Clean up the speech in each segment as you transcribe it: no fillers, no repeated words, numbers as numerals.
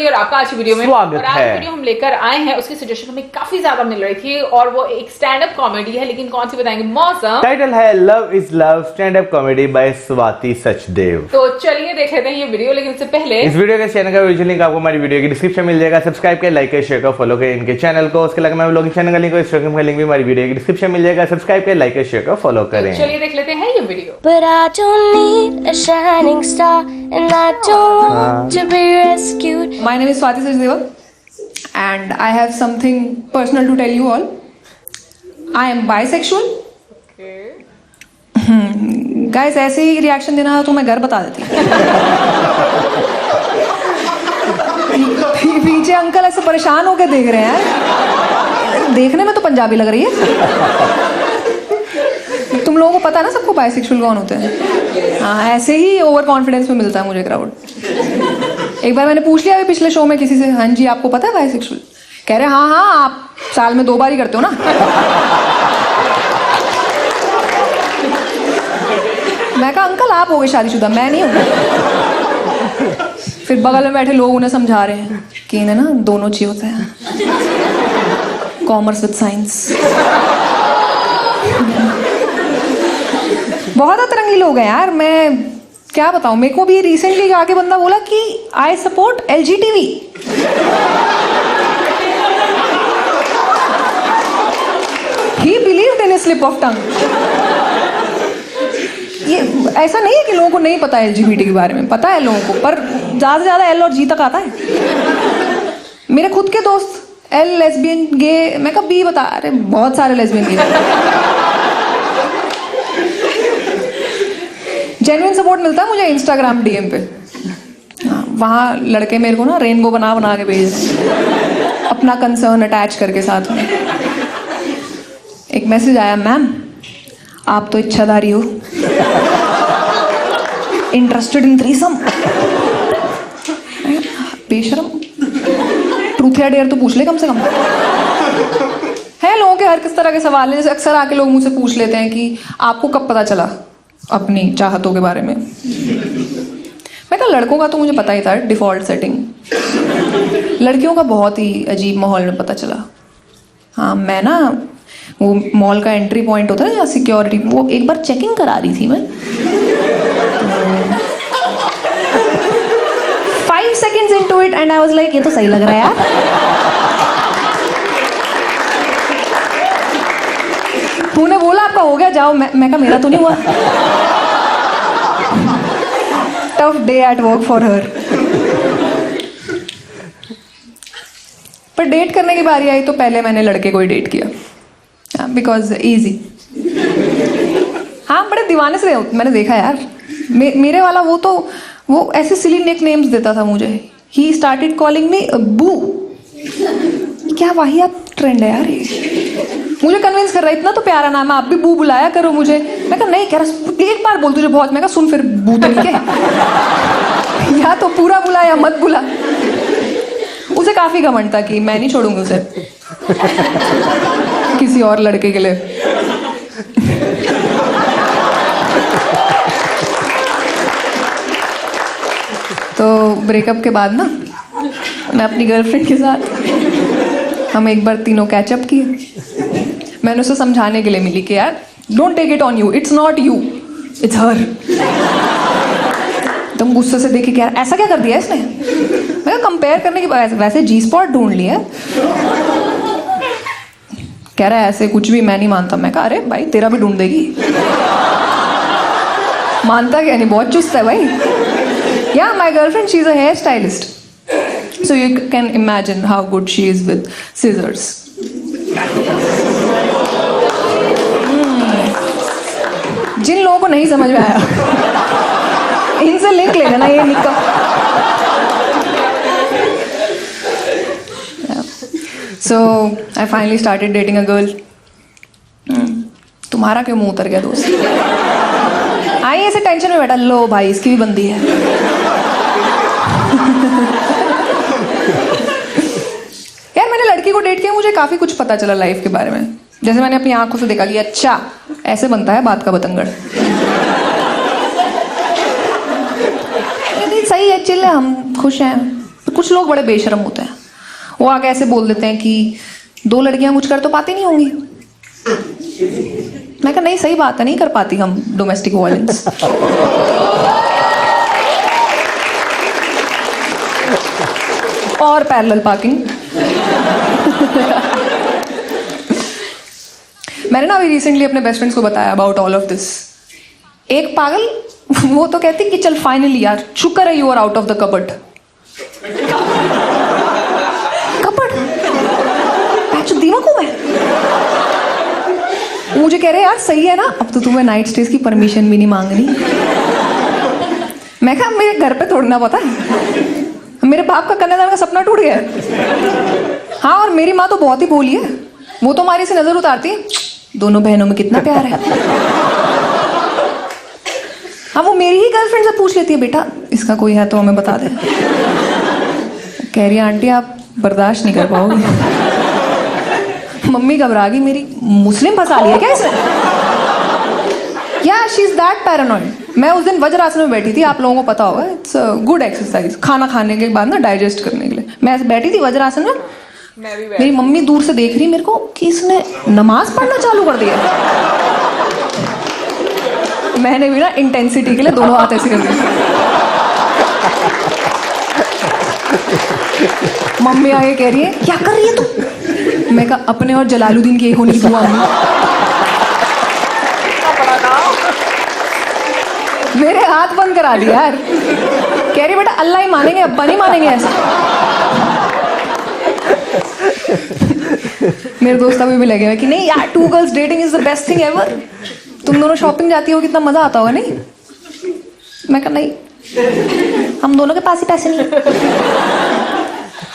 और आपका आज की वीडियो में स्वागत और आज है। वीडियो हम लेकर आए हैं, उसकी सजेशन हमें काफी ज्यादा मिल रही थी और वो एक स्टैंड अप कॉमेडी है, लेकिन कौन सी बताएंगे? मौसम। टाइटल है love is love stand up comedy bye Swati Sachdev. तो चलिए देख लेते हैं ये वीडियो, लेकिन इससे पहले इस वीडियो के चैनल का विजुअल लिंक आपको हमारी वीडियो की डिस्क्रिप्शन में मिल जाएगा। सब्सक्राइब करें, लाइक करें, शेयर करें, फॉलो करें इनके चैनल को। उसके अलावा ब्लॉगिंग चैनल का लिंक और इंस्टाग्राम का लिंक भी हमारी वीडियो की डिस्क्रिप्शन में मिल जाएगा। सब्सक्राइब करें, लाइक करें, शेयर करें, फॉलो करें। चलिए देख लेते हैं ये video. But I don't need a shining star, and I don't want to be rescued. My name is Swati Sachdeva, and I have something personal to tell you all. I am bisexual. Guys, ऐसे ही reaction देना तो मैं घर बता देती। पीछे uncle ऐसे परेशान होकर देख रहे हैं। देखने में तो पंजाबी लग रही है। तुम लोगों को पता है ना सबको बाइसेक्सुअल कौन होते हैं। हाँ, ऐसे ही ओवर कॉन्फिडेंस में मिलता है मुझे क्राउड। एक बार मैंने पूछ लिया अभी पिछले शो में किसी से, हाँ जी आपको पता है बाइसेक्सुअल? कह रहे हाँ हाँ, आप साल में 2 बार ही करते हो ना। मैं कहा अंकल आप हो गए शादीशुदा, मैं नहीं हूँ। फिर बगल में बैठे लोग उन्हें समझा रहे हैं कि इन्हें ना दोनों चाहिए होता है, कॉमर्स विद साइंस। बहुत अतरंगी लोग हैं यार, मैं क्या बताऊं। मेरे को भी रिसेंटली आके बंदा बोला कि I support LGTV। He believed in A slip of tongue. ये ऐसा नहीं है कि लोगों को नहीं पता है LGBT के बारे में, पता है लोगों को, पर ज्यादा से ज्यादा L और G तक आता है। मेरे खुद के दोस्त L लेस्बियन गे, मैं कहा B बता, अरे बहुत सारे लेस्बियन गे। जेन्युइन सपोर्ट मिलता है मुझे इंस्टाग्राम DM पे। हाँ, वहाँ लड़के मेरे को ना रेनबो बना बना के भेज रहे हैं, अपना कंसर्न अटैच करके साथ में। एक मैसेज आया, मैम आप तो इच्छाधारी हो, इंटरेस्टेड इन थ्रीसम। बेशरम, ट्रूथ या डेयर तो पूछ ले कम से कम। है लोगों के हर किस तरह के सवाल हैं। जैसे अक्सर आके लोग मुझसे पूछ लेते हैं कि आपको कब पता चला अपनी चाहतों के बारे में। मैं कहा लड़कों का तो मुझे पता ही था, डिफॉल्ट सेटिंग। लड़कियों का बहुत ही अजीब माहौल में पता चला। हाँ, मैं ना वो मॉल का एंट्री पॉइंट होता है ना, या सिक्योरिटी, वो एक बार चेकिंग करा रही थी मैं। 5 seconds into it and I was like, ये तो सही लग रहा है यार। तूने बोला आपका हो गया, जाओ। मैं कहा मेरा तो नहीं हुआ। Tough day at work for her. पर डेट करने की बारी आई तो पहले मैंने लड़के को ही डेट किया, बिकॉज ईजी। हाँ, बड़े दीवाने से मैंने देखा यार। मेरे वाला वो ऐसे सिली निक नेम्स देता था मुझे। ही स्टार्टेड कॉलिंग मी बू। क्या वाहियात ट्रेंड है यार ये। मुझे कन्विंस कर रहा है, इतना तो प्यारा नाम है, आप भी बू बुलाया करो मुझे। मैं कहा नहीं, कह रहा एक बार बोल तुझे बहुत। मैं कहा सुन फिर, बू तो नहीं है, या तो पूरा बुला या मत बुला। उसे काफी घमंड था कि मैं नहीं छोड़ूंगी उसे किसी और लड़के के लिए। तो ब्रेकअप के बाद ना मैं अपनी गर्लफ्रेंड के साथ हम एक बार तीनों कैचअप किए। मैंने उसे समझाने के लिए मिली कि यार don't take it on you, it's not you, it's her. तुम गुस्से से देखे कि यार ऐसा क्या कर दिया इसने। मैं कंपेयर करने की वैसे जी स्पॉट ढूंढ लिया। कह रहा है ऐसे कुछ भी मैं नहीं मानता। मैं कहा अरे भाई तेरा भी ढूंढ देगी। मानता क्या नहीं, बहुत चुस्त है भाई। Yeah my girlfriend she is a hair stylist, so you can imagine how good she is with scissors. जिन लोगों को नहीं समझ में आया इनसे लिंक ले लेना, ये निका। So I finally started dating a girl. तुम्हारा क्यों मुंह उतर गया दोस्त? आई ऐसे टेंशन में बैठा, लो भाई इसकी भी बंदी है। यार मैंने लड़की को डेट किया, मुझे काफी कुछ पता चला लाइफ के बारे में। जैसे मैंने अपनी आंखों से देखा कि अच्छा ऐसे बनता है बात का बतंगड़। सही है, चिल है, हम खुश हैं। कुछ लोग बड़े बेशर्म होते हैं, वो आके ऐसे बोल देते हैं कि 2 लड़कियां मुझ कर तो पाती नहीं होंगी। मैं कहा नहीं, सही बात है, नहीं कर पाती हम डोमेस्टिक वायलेंस। और पैरेलल पार्किंग। मैंने ना अभी रिसेंटली अपने बेस्ट फ्रेंड्स को बताया अबाउट ऑल ऑफ दिस। एक पागल वो तो कहती कि चल फाइनली यार, शुक्र है you are out of the cupboard. Cupboard पैचो दीमक हूं मैं। मुझे कह रहे यार सही है ना, अब तो तुम्हें नाइट स्टेज की परमिशन भी नहीं मांगनी। मैं कहा मेरे घर पे तोड़ना पता है, मेरे बाप का कन्यादान का सपना टूट गया। हाँ, और मेरी माँ तो बहुत ही भोली है, वो तो हमारी से नजर उतारती है, दोनों बहनों में कितना प्यार है। हाँ, वो मेरी ही गर्लफ्रेंड से पूछ लेती है बेटा इसका कोई है तो हमें बता दे। कह रही है आंटी आप बर्दाश्त नहीं कर पाओगे। मम्मी घबरा गई मेरी, मुस्लिम फंसा लिया क्या इसे? या शी इज दैट पैरानॉइड। मैं उस दिन वज्रासन में बैठी थी, आप लोगों को पता होगा, इट्स गुड एक्सरसाइज खाना खाने के बाद ना डाइजेस्ट करने के लिए। मैं बैठी थी वज्रासन में, मेरी मम्मी दूर से देख रही मेरे को कि इसने नमाज पढ़ना चालू कर दिया। मैंने भी ना इंटेंसिटी के लिए दोनों हाथ ऐसे कर दिए। मम्मी आगे कह रही है क्या कर रही है तू? मैं कहा अपने और जलालुद्दीन की एक होने की दुआ है। मेरे हाथ बंद करा दिया यार। कह रही बेटा अल्लाह ही मानेंगे, अब्बा नहीं मानेंगे ऐसा। मेरे दोस्त अभी भी लगे हुए कि नहीं यार 2 girls dating is the best thing ever. तुम दोनों शॉपिंग जाती हो कितना मजा आता होगा नहीं? मैं कहा नहीं, हम दोनों के पास ही पैसे नहीं,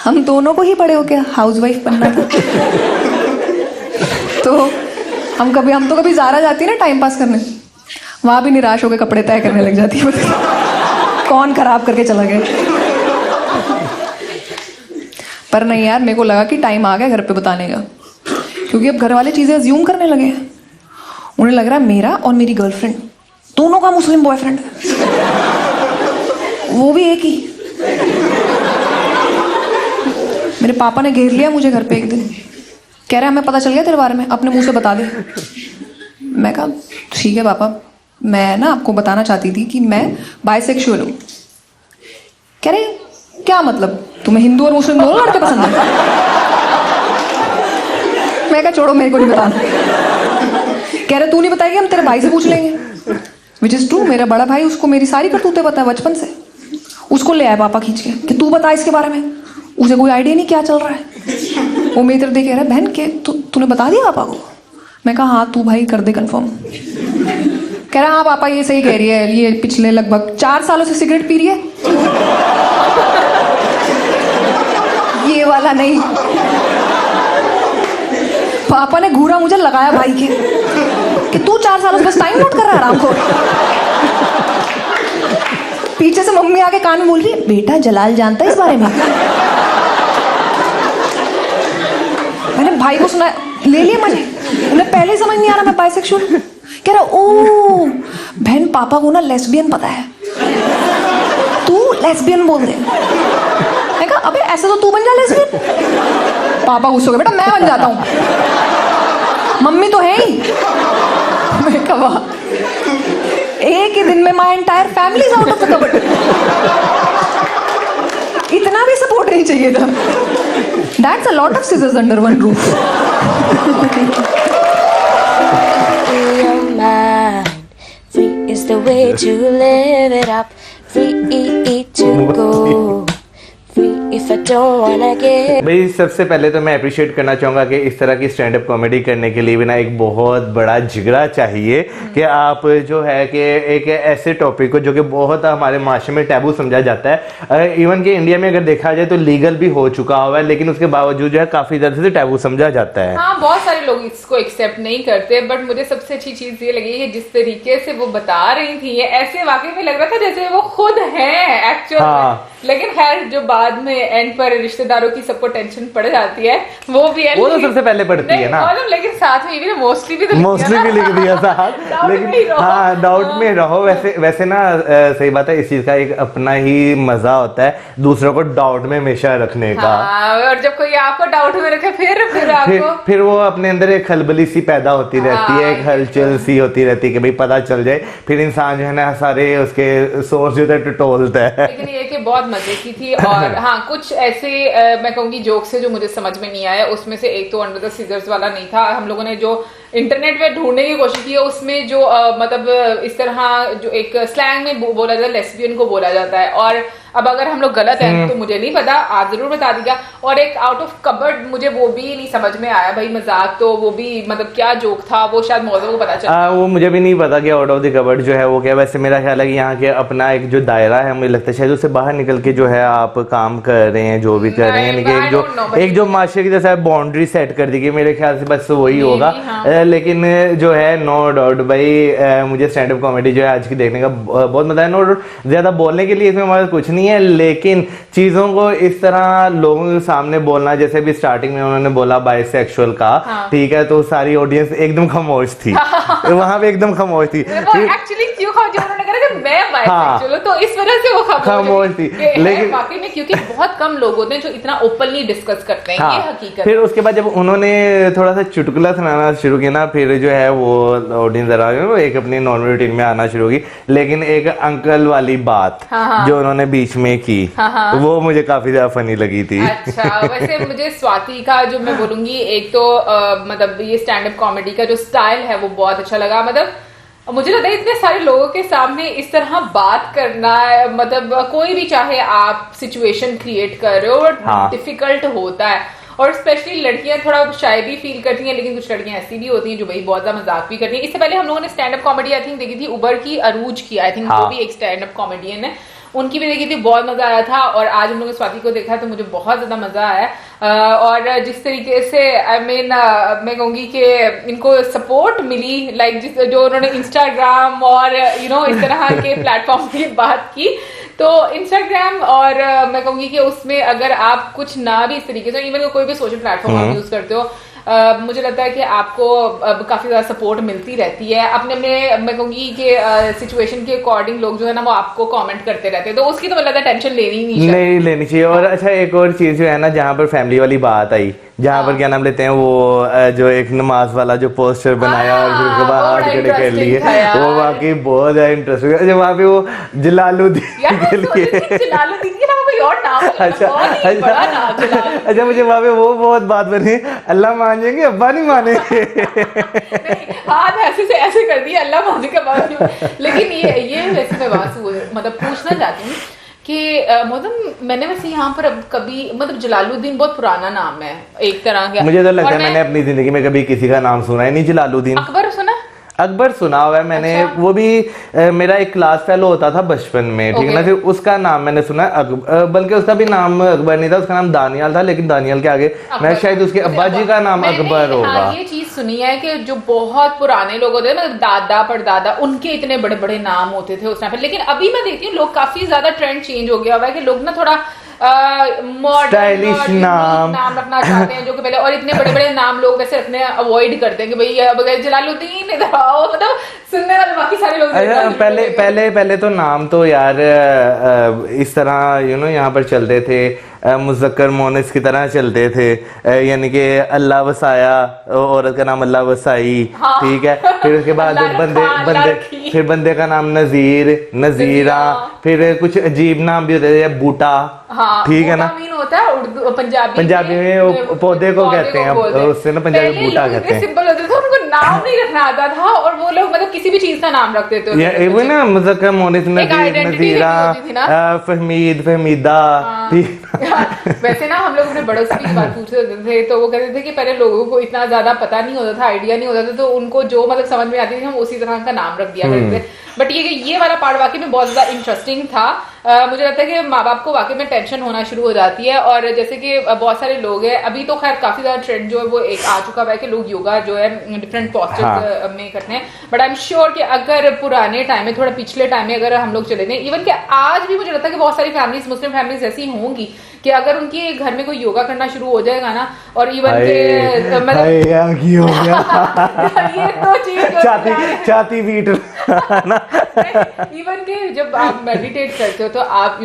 हम दोनों को ही बड़े हो गया हाउसवाइफ बनना था। तो हम तो कभी ज़ारा जाती है ना टाइम पास करने, वहां भी निराश होकर कपड़े तय करने लग जाती है। कौन खराब करके चला गया। पर नहीं यार, मेरे को लगा कि टाइम आ गया घर पे बताने का, क्योंकि अब घर वाले चीजें अज्यूम करने लगे हैं। उन्हें लग रहा है मेरा और मेरी गर्लफ्रेंड दोनों का मुस्लिम बॉयफ्रेंड है, वो भी एक ही। मेरे पापा ने घेर लिया मुझे घर पे एक दिन, कह रहे हमें पता चल गया तेरे बारे में, अपने मुंह से बता दे। मैं कहा ठीक है पापा, मैं ना आपको बताना चाहती थी कि मैं बाइसेक्सुअल हूँ। कह रहे क्या मतलब, तुम्हें हिंदू और मुस्लिम दोनों लड़के पसंद है? मैं कहा छोड़ो मेरे को नहीं बताना। कह रहे तू नहीं बताएगी, हम तेरे भाई से पूछ लेंगे। विच इज ट्रू, मेरा बड़ा भाई, उसको मेरी सारी करतूतें पता है बचपन से। उसको ले आए पापा खींच के कि तू बता इसके बारे में, उसे कोई आइडिया नहीं क्या चल रहा है। वो मेरी तरफ देख कह रहा है बहन के तूने बता दिया पापा को? मैं कहा हाँ तू भाई कर दे कंफर्म। कह रहा हाँ पापा ये सही कह रही है, ये पिछले लगभग 4 सालों से सिगरेट पी रही है। ये वाला नहीं, पापा ने घूरा मुझे लगाया भाई के कि तू 4 सालों से बस टाइम नोट कर रहा है आराम को। पीछे से मम्मी आके कान में बोल रही बेटा जलाल जानता है इस बारे में। मैंने भाई को सुना, ले लिया मजे, उन्हें पहले समझ नहीं आ रहा मैं बाइसेक्सुअल। कह रहा ओ बहन पापा को ना लेस्बियन पता है, तू लेस्बियन बोल दे। मैं कहा अबे ऐसा तो तू बन जा लेस्बियन। पापा गुस्सा हो गए, बेटा मैं बन जाता हूँ, मम्मी तो है ही। मैं कहा वाह, एक ही दिन में my entire family is out of the cupboard. इतना भी सपोर्ट नहीं चाहिए था। That's a lot of scissors under one roof. Your mind, free is the way to live it up. Free to go. Free if I don't wanna get. भाई सबसे पहले तो मैं अप्रिशिएट करना चाहूंगा कि इस तरह की स्टैंड अप कॉमेडी करने के लिए भी ना एक बहुत बड़ा जिगरा चाहिए कि आप जो है कि एक ऐसे टॉपिक को जो कि बहुत हमारे माशरे में टैबू समझा जाता है, इवन कि इंडिया में अगर देखा जाए तो लीगल भी हो चुका हुआ है, लेकिन उसके बावजूद जो है काफी ज्यादा से टैबू समझा जाता है। हाँ, बहुत सारे लोग इसको एक्सेप्ट नहीं करते, बट मुझे सबसे अच्छी चीज ये लगी है जिस तरीके से वो बता रही थी, ऐसे वाकई में लग रहा था जैसे वो खुद है एक्चुअल। हाँ। लेकिन खैर जो बात बाद में एंड पर रिश्तेदारों की सबको टेंशन पड़ जाती है, वो भी है, वो तो सबसे पहले पड़ती है ना, लेकिन साथ में ये भी मोस्टली भी लिख दिया था। लेकिन हाँ, डाउट में रहो। वैसे ना सही बात है, इस चीज का एक अपना ही मजा होता है, दूसरों को डाउट में हमेशा रखने का। और जब कोई आपको डाउट में रखे फिर वो अपने अंदर एक खलबली सी पैदा होती रहती है, एक हलचल सी होती रहती है कि भाई पता चल जाए, फिर इंसान जो है ना सारे उसके सोर्स जो है टटोलता है। लेकिन ये कि बहुत मजे की थी। और हाँ, कुछ ऐसे मैं कहूंगी जोक्स है जो मुझे समझ में नहीं आया। उसमें से एक तो अंडर द सीजर्स वाला नहीं था। हम लोगों ने जो इंटरनेट पे ढूंढने की कोशिश की है उसमें जो मतलब इस तरह जो एक स्लैंग में बोला जाता है, लेस्बियन को बोला जाता है। और अब अगर हम लोग गलत हैं तो मुझे नहीं पता, आप जरूर बता दीजिएगा। और एक आउट ऑफ कबर्ड मुझे वो भी नहीं समझ में आया भाई, मजाक तो वो भी मतलब क्या जोक था वो शायद मौजूद को पता चला। वो मुझे भी नहीं पता कि आउट ऑफ द कबर्ड जो है वो क्या। वैसे मेरा ख्याल है कि यहाँ के अपना एक जो दायरा है, मुझे लगता है शायद उससे बाहर निकल के जो है आप काम कर रहे हैं, जो भी कर रहे हैं, यानी एक जो माशरे की जैसे बाउंड्री सेट कर दी गई, मेरे ख्याल से बस वही होगा। लेकिन जो है नो डाउट भाई, मुझे स्टैंड अप कॉमेडी जो है आज की देखने का बहुत मजा है। नो डाउट ज्यादा बोलने के लिए इसमें हमारे कुछ नहीं है, लेकिन चीजों को इस तरह लोगों के सामने बोलना, जैसे भी स्टार्टिंग में उन्होंने बोला बाइसेक्सुअल का, ठीक है, तो सारी ऑडियंस एकदम खामोश थी। वहां पे एकदम खामोश थी। एक्चुअली क्यों उन्होंने कहा कि मैं बाइसेक्सुअल हूं, तो इस वजह से वो खामोश थी। लेकिन वाकई में क्योंकि बहुत कम लोग होते हैं जो इतना ओपनली डिस्कस करते हैं, ये हकीकत। फिर उसके बाद जब उन्होंने थोड़ा सा चुटकुला सुनाना शुरू किया ना, फिर जो है वो ऑडियंस वो एक अपनी नॉर्मल रूटीन में आना शुरू होगी। लेकिन एक अंकल वाली बात जो उन्होंने बीच में की, वो मुझे काफी ज्यादा फनी लगी थी। अच्छा, वैसे मुझे स्वाति का जो मैं बोलूंगी, एक तो मतलब ये स्टैंड अप कॉमेडी का जो स्टाइल है वो बहुत अच्छा लगा। मतलब मुझे लगता है इतने सारे लोगों के सामने इस तरह बात करना, मतलब कोई भी चाहे आप सिचुएशन क्रिएट कर रहे हो, डिफिकल्ट होता है। और स्पेशली लड़कियां थोड़ा शाय भी फील करती हैं, लेकिन कुछ लड़कियां ऐसी भी होती हैं जो भाई बहुत ज्यादा मजाक भी करती हैं। इससे पहले हम लोगों ने stand up comedy I think देखी थी उबर की, अरूज की, आई थिंक वो भी एक स्टैंड अप कॉमेडियन है, उनकी भी देखी थी, बहुत मजा आया था। और आज हम लोगों ने स्वाति को देखा तो मुझे बहुत ज्यादा मजा आया। और जिस तरीके से मैं कहूंगी कि इनको सपोर्ट मिली, लाइक जो उन्होंने इंस्टाग्राम और इस तरह के प्लेटफॉर्म की बात की, तो इंस्टाग्राम और मैं कहूंगी कि उसमें अगर आप कुछ ना भी इस तरीके से, इवन कोई भी सोशल प्लेटफॉर्म आप यूज करते हो, मुझे लगता है कि आपको काफी ज्यादा सपोर्ट मिलती रहती है। अपने मैं कहूंगी कि सिचुएशन के अकॉर्डिंग लोग जो है ना वो आपको कमेंट करते रहते हैं, तो उसकी तो मुझे लगता है टेंशन नहीं लेनी चाहिए। और अच्छा, एक और चीज जो है ना, जहाँ पर फैमिली वाली बात आई, जहाँ पर क्या नाम लेते हैं वो जो एक नमाज वाला जो पोस्टर बनाया और फिर उसके बाद हाथ खड़े कर लिए, वो वाकई बहुत ज्यादा इंटरेस्टिंग है। वहाँ पे वो जलालुद्दीन के लिए, जलालुद्दीन के नाम कोई और नाम, अच्छा मुझे वहाँ पे वो बहुत बात बनी, अल्लाह मान जाएंगे अब्बा नहीं मानेंगे। हाथ ऐसे से ऐसे कर दिया, अल्लाह मानेंगे अब्बा नहीं। लेकिन ये वैसे मैं बात मतलब पूछना चाहती हूँ कि मतलब मैंने वैसे यहाँ पर अब कभी मतलब जलालुद्दीन बहुत पुराना नाम है एक तरह का, मुझे तो लगता है मैंने अपनी जिंदगी में कभी किसी का नाम सुना ही नहीं जलालुद्दीन। अकबर सुना? अकबर सुना हुआ है मैंने। अच्छा। वो भी मेरा एक क्लास फेलो होता था बचपन में, ठीक है ना, फिर उसका नाम मैंने सुना है, बल्कि उसका भी नाम अकबर नहीं था, उसका नाम दानियाल था, लेकिन दानियाल के आगे मैं शायद उसके अब्बा जी का नाम अकबर होगा। ये चीज सुनी है कि जो बहुत पुराने लोग होते हैं, मतलब दादा परदादा, उनके इतने बड़े बड़े नाम होते थे उस टाइम पर। लेकिन अभी मैं देखती हूँ लोग काफी ज्यादा ट्रेंड चेंज हो गया हुआ है कि लोग ना थोड़ा स्टाइलिश नाम रखना चाहते हैं, जो कि पहले, और इतने बड़े बड़े नाम लोग वैसे रखने अवॉइड करते हैं कि भाई जलालुद्दीन इधर आओ, मतलब सुनने वाले बाकी सारे लोग पहले तो नाम तो यार इस तरह यहाँ पर चलते थे, मुज़क्कर मोनिस की तरह चलते थे, यानी कि अल्लाह वसाया, औरत का नाम अल्लाह वसाई, ठीक है। फिर उसके बाद फिर बंदे का नाम नजीर, नजीरा, फिर कुछ अजीब नाम भी होते थे, बूटा, ठीक है ना, होता है उर्दू पंजाबी में वो पौधे को कहते हैं, उससे ना पंजाबी बूटा कहते हैं। सिंपल होते थे, उनको नाम नहीं रखना आता था, और वो लोग मतलब किसी भी चीज का नाम रखते थे, वो ना मुज़क्कर मोनिस, नजीरा, फहमीद, फहमीदा, ठीक। वैसे ना हम लोग अपने बड़ों से भी बात पूछते होते थे, तो वो कहते थे कि पहले लोगों को इतना ज्यादा पता नहीं होता था, आइडिया नहीं होता था, तो उनको जो मतलब समझ में आती थी हम उसी तरह का नाम रख दिया करते थे। बट ये वाला पार्ट वाकई में बहुत ज्यादा इंटरेस्टिंग था। मुझे लगता है कि माँ बाप को वाकई में टेंशन होना शुरू हो जाती है, और जैसे कि बहुत सारे लोग हैं, अभी तो खैर काफी ज्यादा ट्रेंड जो है वो एक आ चुका है कि लोग योगा जो है डिफरेंट पॉस्चर्स में करते हैं। बट आई एम श्योर कि अगर पुराने टाइम में, थोड़ा पिछले टाइम में अगर हम लोग चले गए, इवन कि आज भी मुझे लगता है कि बहुत सारी फैमिलीज, मुस्लिम फैमिलीज ऐसी होंगी कि अगर उनके घर में कोई योगा करना शुरू हो जाएगा ना, और इवन के मतलब हो गया ये तो चीज छाती बीट इवन के जब आप मेडिटेट करते हो तो आप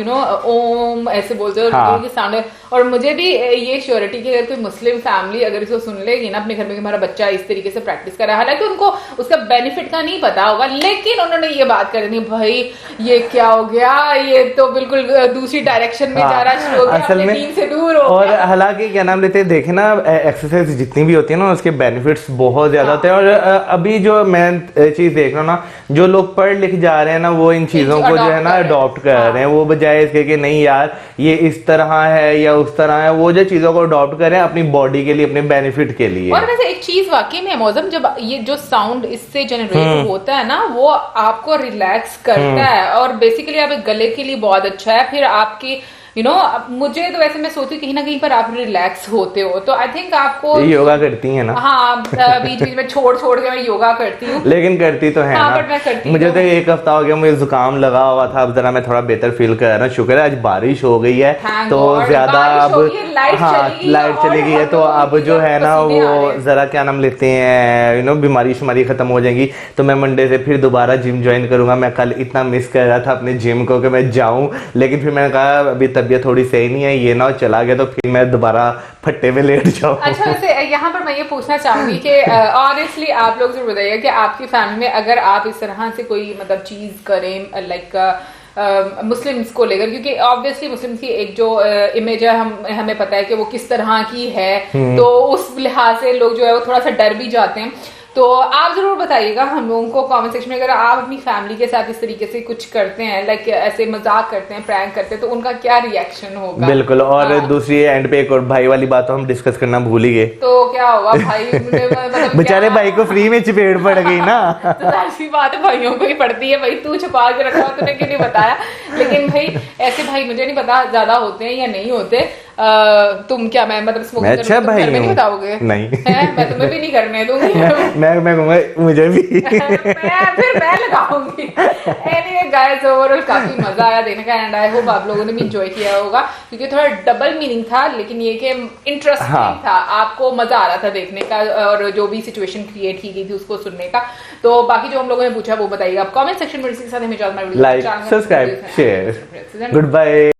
ओम ऐसे बोलते हो, हाँ। की साउंड। और मुझे भी ये श्योरिटी कि अगर कोई मुस्लिम फैमिली अगर इसको सुन लेगी ना अपने घर में कि हमारा बच्चा इस तरीके से प्रैक्टिस कर रहा है, हालांकि उनको उसका बेनिफिट का नहीं पता होगा, लेकिन उन्होंने ये बात कर दी, भाई ये क्या हो गया, ये तो बिल्कुल दूसरी डायरेक्शन में जा रहा शुरू हो गया, असल अपने में दीन से दूर हो और गया। हालांकि क्या नाम लेते हैं, देखे ना एक्सरसाइज जितनी भी होती है ना उसके बेनिफिट्स बहुत ज्यादा होते हैं। और अभी जो मैं चीज देख रहा हूँ ना, जो लोग पढ़ लिख जा रहे हैं ना वो इन चीजों को जो है ना अडॉप्ट कर रहे हैं, वो बजाय इसके कि नहीं यार ये इस तरह है या उस तरह है, वो जो चीजों को अडॉप्ट करें अपनी बॉडी के लिए, अपने बेनिफिट के लिए। और वैसे एक चीज वाकई में मौसम, जब ये जो साउंड इससे जनरेट होता है ना वो आपको रिलैक्स करता है, और बेसिकली आपके गले के लिए बहुत अच्छा है। फिर आपकी मुझे तो वैसे मैं सोचती कहीं ना कहीं पर आप रिलैक्स होते हो, तो आई थिंक आपको योगा करती है ना। हाँ, बीच बीच में छोड़ के मैं योगा करती हूँ, लेकिन करती तो है हाँ, ना। बट मैं करती मुझे तो एक हफ्ता हो गया, मुझे जुकाम लगा हुआ था, अब जरा मैं थोड़ा बेहतर फील कर रहा हूँ। शुक्र है आज बारिश हो गई है Thank तो God, ज्यादा बारिश अब हो गई है, लाइट चली गई है तो अब जो है ना पसीने आ रहे वो हैं। जरा क्या नाम लेते हैं बीमारी शुमारी खत्म हो जाएंगी। तो मैं मंडे से फिर दोबारा जिम ज्वाइन करूंगा। मैं कल इतना मिस कर रहा था अपने जिम को कि मैं जाऊं, लेकिन फिर मैंने कहा अभी तबीयत थोड़ी सही नहीं है, ये ना चला गया तो फिर मैं दोबारा फट्टे में लेट जाऊं। अच्छा, वैसे यहाँ पर मैं ये पूछना चाहूंगी कि ऑनेस्टली आप लोग जरूर बताइए कि आपकी फैमिली में अगर आप इस तरह से कोई मतलब चीज करें लाइक मुस्लिम्स को लेकर, क्योंकि ऑब्वियसली मुस्लिम्स की एक जो इमेज है हमें पता है कि वो किस तरह की है, तो उस लिहाज से लोग जो है वो थोड़ा सा डर भी जाते हैं। तो आप जरूर बताइएगा हम लोगों को कमेंट सेक्शन में, अगर आप अपनी फैमिली के साथ इस तरीके से कुछ करते हैं, लाइक ऐसे मजाक करते हैं, प्रैंक करते हैं, तो उनका क्या रिएक्शन होगा। बिल्कुल। और हाँ। दूसरी एंड पे एक और भाई वाली बात तो हम डिस्कस करना भूल ही गए। तो क्या होगा भाई, मतलब बेचारे भाई को फ्री में चपेट पड़ गई ना। तो ऐसी बात है, भाइयों को ही पड़ती है भाई, तू छुपा के रखा तूने क्यों नहीं बताया। लेकिन भाई ऐसे भाई मुझे नहीं पता ज्यादा होते हैं या नहीं होते। तुम क्या, मैं मतलब स्मोकिंग अच्छा भाई घर में नहीं बताओगे? नहीं मैं तुम्हें भी नहीं करने दूंगी। मैं कहूंगा मुझे भी फिर मैं लगाऊंगी। एनीवे गाइस, ओवरऑल काफी मजा आया देखने का, एंड आई होप आप लोगों ने भी एंजॉय किया होगा, क्योंकि थोड़ा डबल मीनिंग था, लेकिन ये कि इंटरेस्टिंग था, आपको मजा आ रहा था देखने का, और जो भी सिचुएशन क्रिएट की गई थी उसको सुनने का। तो बाकी जो हम लोगों ने पूछा वो बताइएगा आप कमेंट सेक्शन में। इसके साथ हमें like, subscribe, share, good bye.